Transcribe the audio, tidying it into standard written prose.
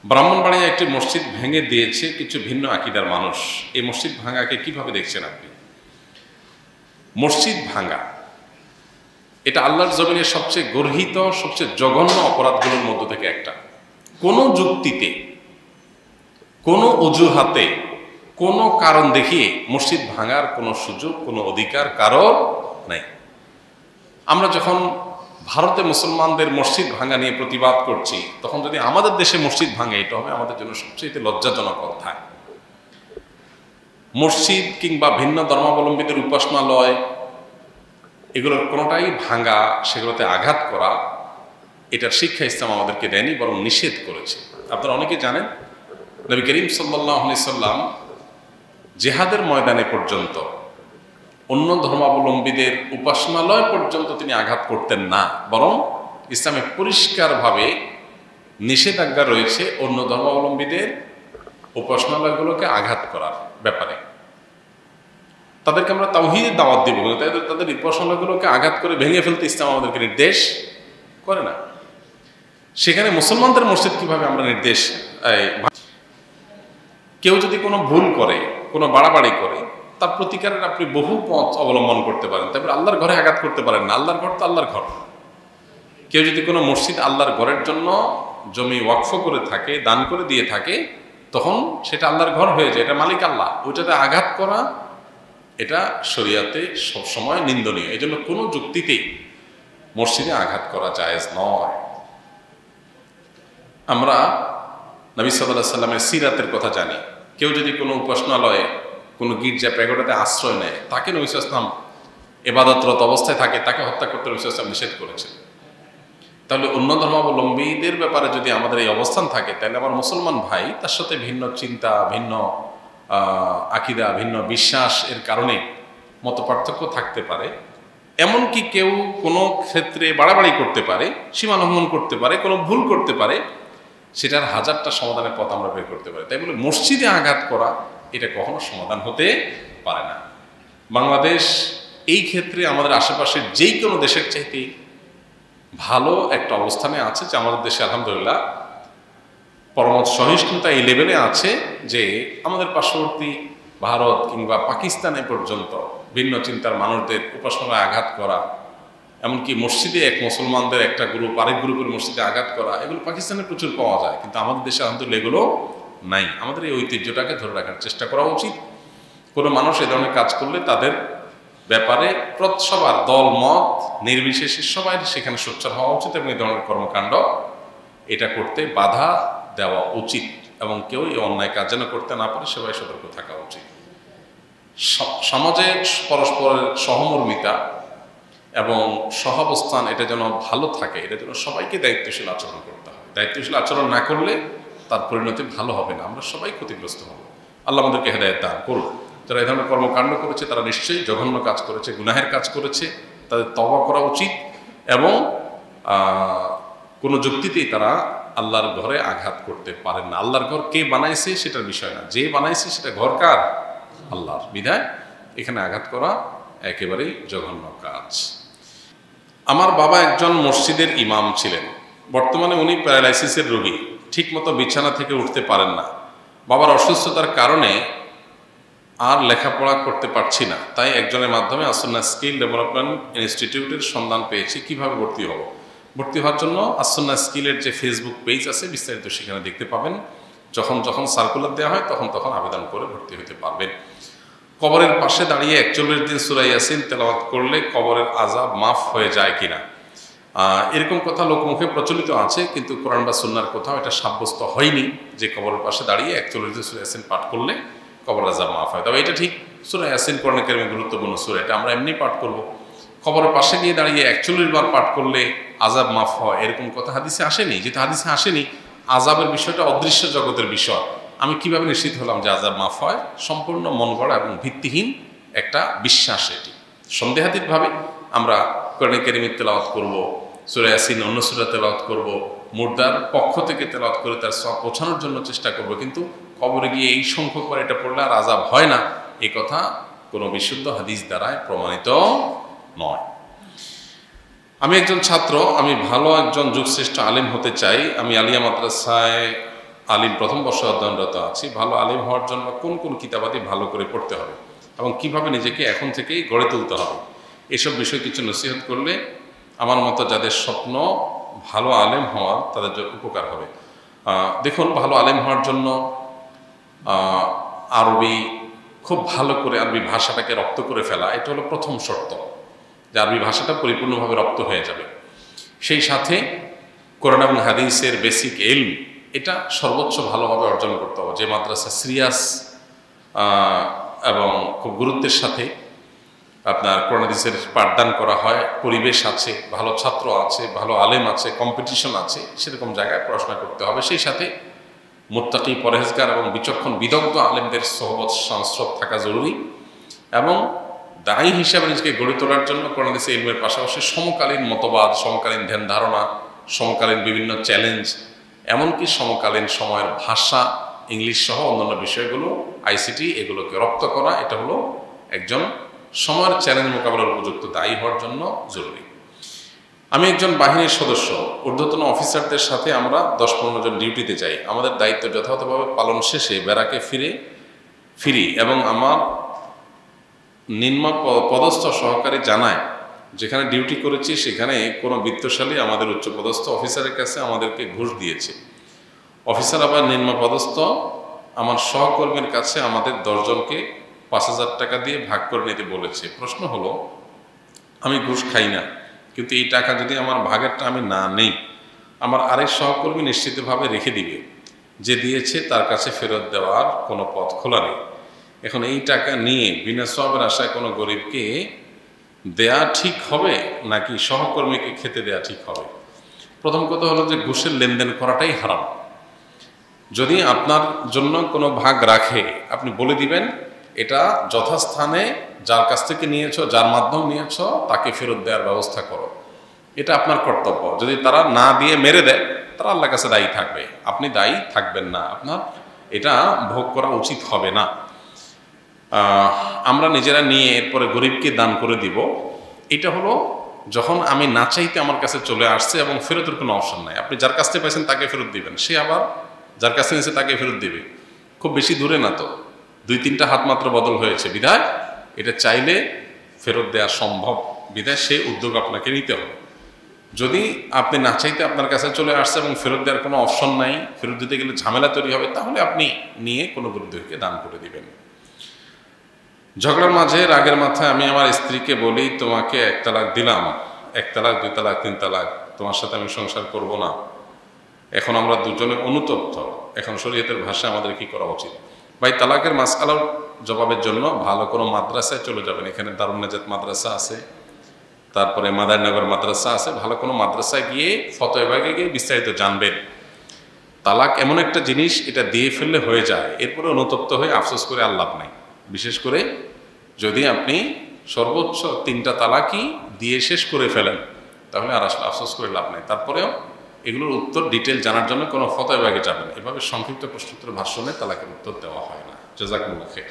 ব্রাহ্মণবাড়িয়া একটি মসজিদ ভেঙে দিয়েছে কিছু ভিন্ন আকীদার মানুষ। এই মসজিদ ভাঙাকে কিভাবে দেখছেন আপনি? মসজিদ ভাঙা এটা আল্লাহর জমিনের সবচেয়ে গর্হিত, সবচেয়ে জঘন্য অপরাধগুলোর মধ্য থেকে একটা। কোনো যুক্তিতে, কোনো অজুহাতে, কোনো কারণ দেখিয়ে মসজিদ ভাঙার কোনো সুযোগ, কোনো অধিকার কারো নাই। আমরা যখন ভারতে মুসলমানদের মসজিদ ভাঙা নিয়ে প্রতিবাদ করছি, তখন যদি আমাদের দেশে মসজিদ ভাঙে, এটা হবে আমাদের জন্য সবচেয়ে লজ্জাজনক অধ্যায়। মসজিদ কিংবা ভিন্ন ধর্মাবলম্বীদের উপাসনালয়, এগুলোর কোনোটাই ভাঙা, সেগুলোতে আঘাত করা, এটার শিক্ষা ইসলাম আমাদেরকে দেয়নি, বরং নিষেধ করেছে। আপনারা অনেকে জানেন, নবী করিম সাল্লাল্লাহু আলাইহি সাল্লাম জিহাদের ময়দানে পর্যন্ত অন্য ধর্মাবলম্বীদের উপাসনালয় পর্যন্ত তিনি আঘাত করতেন না, বরং ইসলামে পরিষ্কারভাবে নিষেধাজ্ঞা রয়েছে অন্য ধর্মাবলম্বীদের উপাসনালয়গুলোকে আঘাত করার ব্যাপারে। তাদেরকে আমরা তাওহীদের দাওয়াত দিব, তাদের উপাসনালয়গুলোকে আঘাত করে ভেঙে ফেলতে ইসলাম আমাদেরকে নির্দেশ করে না। সেখানে মুসলমানদের মসজিদ কিভাবে আমরা নির্দেশ? কেউ যদি কোনো ভুল করে, কোনো বাড়াবাড়ি করে, তার প্রতিকারের আপনি বহু পথ অবলম্বন করতে পারেন। তারপরে আল্লাহর ঘরে আঘাত করতে পারেন না। আল্লাহর ঘর তো আল্লাহর ঘর। কেউ যদি কোনো মসজিদ আল্লাহর ঘরের জন্য জমি ওয়াকফ করে থাকে, দান করে দিয়ে থাকে, তখন সেটা আল্লাহর ঘর হয়ে যায়, এটা মালিক আল্লাহ। ওইটাতে আঘাত করা এটা শরিয়াতে সবসময় নিন্দনীয়। এই জন্য কোনো যুক্তিতেই মসজিদে আঘাত করা জায়েজ নয়। আমরা নবী সাল্লাল্লাহু আলাইহি সাল্লামের সিরাতের কথা জানি। কেউ যদি কোনো উপাসনালয়ে, কোনো গির্জা প্যাগোডাতে আশ্রয় নেয়, তাকে নবী সাল্লাল্লাহু আলাইহি সাল্লাম ইবাদতরত অবস্থায় থাকে, তাকে হত্যা করতে নবী সাল্লাল্লাহু আলাইহি সাল্লাম নিষেধ করেছেন। তাহলে অন্য ধর্মাবলম্বীদের ব্যাপারে যদি আমাদের এই অবস্থান থাকে, তাহলে আমার মুসলমান ভাই তার সাথে ভিন্ন চিন্তা, ভিন্ন আকীদা, ভিন্ন বিশ্বাস এর কারণে মত পার্থক্য থাকতে পারে। এমনকি কেউ কোনো ক্ষেত্রে বাড়াবাড়ি করতে পারে, সীমা লঙ্ঘন করতে পারে, কোনো ভুল করতে পারে, সেটার হাজারটা সমাধানের পথ আমরা বের করতে পারি। তাই বলে মসজিদে আঘাত করা এটা কখনো সমাধান হতে পারে না। বাংলাদেশ এই ক্ষেত্রে আমাদের আশেপাশের যেই কোনো দেশের চাইতে ভালো একটা অবস্থানে আছে, যে আমাদের দেশে আলহামদুলিল্লাহ পরমত সহিষ্ণুতা এই লেভেলে আছে যে আমাদের পার্শ্ববর্তী ভারত কিংবা পাকিস্তানে পর্যন্ত ভিন্ন চিন্তার মানুষদের উপাসনায় আঘাত করা, এমনকি মসজিদে এক মুসলমানদের একটা গ্রুপ আরেক গ্রুপের মসজিদে আঘাত করা, এগুলো পাকিস্তানে প্রচুর পাওয়া যায়, কিন্তু আমাদের দেশে আলহামদুলিল্লাহ এগুলো নাই। আমাদের এই ঐতিহ্যটাকে ধরে রাখার চেষ্টা করা উচিত। কোনো মানুষ এ ধরনের কাজ করলে তাদের ব্যাপারে সবার দল মত নির্বিশেষে সবাই সেখানে সোচ্চার হওয়া উচিত এবং এই ধরনের কর্মকাণ্ড এটা করতে বাধা দেওয়া উচিত, এবং কেউ এই অন্যায় কাজ যেন করতে না পারে সবাই সতর্ক থাকা উচিত। সমাজে পরস্পরের সহমর্মিতা এবং সহাবস্থান এটা যেন ভালো থাকে, এটা যেন সবাইকে দায়িত্বশীল আচরণ করতে হবে। দায়িত্বশীল আচরণ না করলে তার পরিণতি ভালো হবে না, আমরা সবাই ক্ষতিগ্রস্ত হব। আল্লাহ আমাদেরকে হেদায়েত দান করুন। যারা এই ধরনের কর্মকাণ্ড করেছে তারা নিশ্চয়ই জঘন্য কাজ করেছে, গুনাহের কাজ করেছে, তাদের তওবা করা উচিত, এবং কোনো যুক্তিতেই তারা আল্লাহর ঘরে আঘাত করতে পারেন না। আল্লাহর ঘর কে বানাইছে সেটার বিষয় না, যে বানাইছে সেটা ঘর কার? আল্লাহর। বিধায় এখানে আঘাত করা একেবারেই জঘন্য কাজ। আমার বাবা একজন মসজিদের ইমাম ছিলেন। বর্তমানে উনি প্যারালাইসিসের রোগী, ঠিকমতো বিছানা থেকে উঠতে পারেন না। বাবার অসুস্থতার কারণে আর লেখাপড়া করতে পারছি না, তাই একজনের মাধ্যমে আসুন্নাহ স্কিল ডেভেলপমেন্ট ইনস্টিটিউটের সন্ধান পেয়েছি। কিভাবে ভর্তি হব? ভর্তি হওয়ার জন্য আসুন্নাহ স্কিলের যে ফেসবুক পেজ আছে, বিস্তারিত সেখানে দেখতে পাবেন। যখন যখন সার্কুলার দেওয়া হয় তখন তখন আবেদন করে ভর্তি হতে পারবেন। কবরের পাশে দাঁড়িয়ে 41 দিন সূরা ইয়াসিন তেলাওয়াত করলে কবরের আযাব মাফ হয়ে যায় কিনা, এরকম কথা লোকমুখে প্রচলিত আছে, কিন্তু কোরআন বা সুন্নাহর কোথাও এটা সাব্যস্ত হয়নি যে কবরের পাশে দাঁড়িয়ে 41 দিন সূরা ইয়াসিন পাঠ করলে কবর আযাব মাফ হয়। তবে এটা ঠিক, সূরা ইয়াসিন কোরআনে কারিমে গুরুত্বপূর্ণ সূরা, এটা আমরা এমনি পাঠ করব। কবরের পাশে গিয়ে দাঁড়িয়ে 41 বার পাঠ করলে আযাব মাফ হয় এরকম কথা হাদিসে আসেনি। যেটা হাদিসে আসেনি, আযাবের বিষয়টা অদৃশ্য জগতের বিষয়। আমি কিভাবে নিশ্চিত হলাম যে আযাব মাফ হয়? সম্পূর্ণ মন গড়া এবং ভিত্তিহীন একটা বিশ্বাস। এটি সন্দেহাতীতভাবে আমরা কোরআনে কারিমের তেলাওয়াত করব, সূরা ইয়াসিন অন্য সূরা তেলাওয়াত করব, মুর্দার পক্ষ থেকে তেলাওয়াত করে তার সওয়াব পৌঁছানোর জন্য চেষ্টা করব, কিন্তু কবরে গিয়ে এই সংখ্যক বার এটা পড়লে আর আযাব হয় না, এই কথা কোনো বিশুদ্ধ হাদিস দ্বারায় প্রমাণিত নয়। আমি একজন ছাত্র, আমি ভালো একজন যুগশ্রেষ্ঠ আলেম হতে চাই। আমি আলিয়া মাদ্রাসায় আলিম প্রথম বর্ষে অধ্যয়নরত আছি, ভালো আলিম হওয়ার জন্য কোন কোন কিতাবাদি ভালো করে পড়তে হবে এবং কিভাবে নিজেকে এখন থেকেই গড়ে তুলতে হবে, এসব বিষয়ে কিছু নসিহত করলে আমার মতো যাদের স্বপ্ন ভালো আলেম হওয়ার তাদের জন্য উপকার হবে। দেখুন, ভালো আলেম হওয়ার জন্য আরবি খুব ভালো করে আরবি ভাষাটাকে রপ্ত করে ফেলা, এটা হলো প্রথম শর্ত, যে আরবি ভাষাটা পরিপূর্ণভাবে রপ্ত হয়ে যাবে। সেই সাথে কোরআন এবং হাদিসের বেসিক ইলম এটা সর্বোচ্চ ভালোভাবে অর্জন করতে হবে। যে মাদ্রাসা সিরিয়াস এবং খুব গুরুত্বের সাথে আপনার কোরআন হাদিসের পাঠদান করা হয়, পরিবেশ আছে, ভালো ছাত্র আছে, ভালো আলেম আছে, কম্পিটিশন আছে, সেরকম জায়গায় পড়াশোনা করতে হবে। সেই সাথে মুত্তাকি, পরহেজগার এবং বিচক্ষণ বিদগ্ধ আলেমদের সোহবত সংস্রব থাকা জরুরি এবং দায়ী হিসাবে নিজেকে গড়ে তোলার জন্য কোরআন হাদিসের ইলমের পাশাপাশি সমকালীন মতবাদ, সমকালীন ধ্যান ধারণা, সমকালীন বিভিন্ন চ্যালেঞ্জ, এমনকি সমকালীন সময়ের ভাষা, ইংলিশ সহ অন্যান্য বিষয়গুলো, আইসিটি, এগুলোকে রপ্ত করা, এটা হলো একজন সময়ের চ্যালেঞ্জ মোকাবেলার উপযুক্ত দায়ী হওয়ার জন্য জরুরি। আমি একজন বাহিনীর সদস্য, ঊর্ধ্বতন অফিসারদের সাথে আমরা 10-15 জন ডিউটিতে যাই। আমাদের দায়িত্ব যথাযথভাবে পালন শেষে ব্যারাকে ফিরি এবং আমার নিম্ন পদস্থ সহকারী জানায় যেখানে ডিউটি করেছি সেখানে কোনো বিত্তশালী আমাদের উচ্চপদস্থ অফিসারের কাছে আমাদেরকে ঘুষ দিয়েছে। অফিসার আবার নিম্ন পদস্থ আমার সহকর্মীর কাছে আমাদের 10 জনকে 5,000 টাকা দিয়ে ভাগ করে নিতে বলেছে। প্রশ্ন হলো, আমি ঘুষ খাই না, কিন্তু এই টাকা যদি আমার ভাগেরটা আমি না নেই, আমার আরেক সহকর্মী নিশ্চিতভাবে রেখে দিবে, যে দিয়েছে তার কাছে ফেরত দেওয়ার কোনো পথ খোলা নেই। এখন এই টাকা নিয়ে বিনা সওয়াবের আশায় কোনো গরিবকে দেয়া ঠিক হবে নাকি সহকর্মীকে খেতে দেয়া ঠিক হবে? প্রথম কথা হলো যে ঘুষের লেনদেন করাটাই হারাম। যদি আপনার জন্য কোনো ভাগ রাখে, আপনি বলে দিবেন এটা যথাস্থানে যার কাছ থেকে নিয়েছো, যার মাধ্যমে নিয়েছো, তাকে ফেরত দেওয়ার ব্যবস্থা করো, এটা আপনার কর্তব্য। যদি তারা না দিয়ে মেরে দেয়, তারা আল্লাহর কাছে দায়ী থাকবে, আপনি দায়ী থাকবেন না, আপনার এটা ভোগ করা উচিত হবে না। আমরা নিজেরা নিয়ে এরপরে গরিবকে দান করে দিব, এটা হলো যখন আমি না চাইতে আমার কাছে চলে আসছে এবং ফেরতের কোনো অপশন নাই। আপনি যার কাছ থেকে পাইছেন তাকে ফেরত দিবেন, সে আবার যার কাছে নিয়েছে তাকে ফেরত দিবে। খুব বেশি দূরে না তো, 2-3টা হাত মাত্র বদল হয়েছে, বিধায় এটা চাইলে ফেরত দেওয়া সম্ভব, বিধায় সে উদ্যোগ আপনাকে নিতে হবে। যদি আপনি না চাইতে আপনার কাছে চলে আসছে এবং ফেরত দেওয়ার কোনো অপশন নাই, ফেরত দিতে গেলে ঝামেলা তৈরি হবে, তাহলে আপনি নিয়ে কোনো গরিবকে দান করে দিবেন। ঝগড়ার মাঝে রাগের মাথায় আমি আমার স্ত্রীকে বলি, তোমাকে 1 তালাক দিলাম, 1 তালাক, 2 তালাক, 3 তালাক, তোমার সাথে আমি সংসার করব না। এখন আমরা দুজনে অনুতপ্ত, এখন শরীয়তের ভাষায় আমাদের কি করা উচিত? ভাই, তালাকের মাসআলার জবাবের জন্য ভালো কোনো মাদ্রাসায় চলে যাবেন। এখানে দারুন নাজাত মাদ্রাসা আছে, তারপরে মাদারনগর মাদ্রাসা আছে, ভালো কোনো মাদ্রাসায় গিয়ে ফতোয়া বিভাগে গিয়ে বিস্তারিত জানবেন। তালাক এমন একটা জিনিস, এটা দিয়ে ফেললে হয়ে যায়, এরপরে অনুতপ্ত হয়ে আফসোস করে আর লাভ নাই। বিশেষ করে যদি আপনি সর্বোচ্চ 3টা তালাকই দিয়ে শেষ করে ফেলেন, তাহলে আর আসলে আফসোস করে লাভ নাই। তারপরেও এগুলোর উত্তর ডিটেল জানার জন্য কোনো ফতোয়া বিভাগে যাবেন। এভাবে সংক্ষিপ্ত প্রশ্নোত্তর ভাষণে তালাকের উত্তর দেওয়া হয় না। জাযাকুমুল্লাহ খাইর।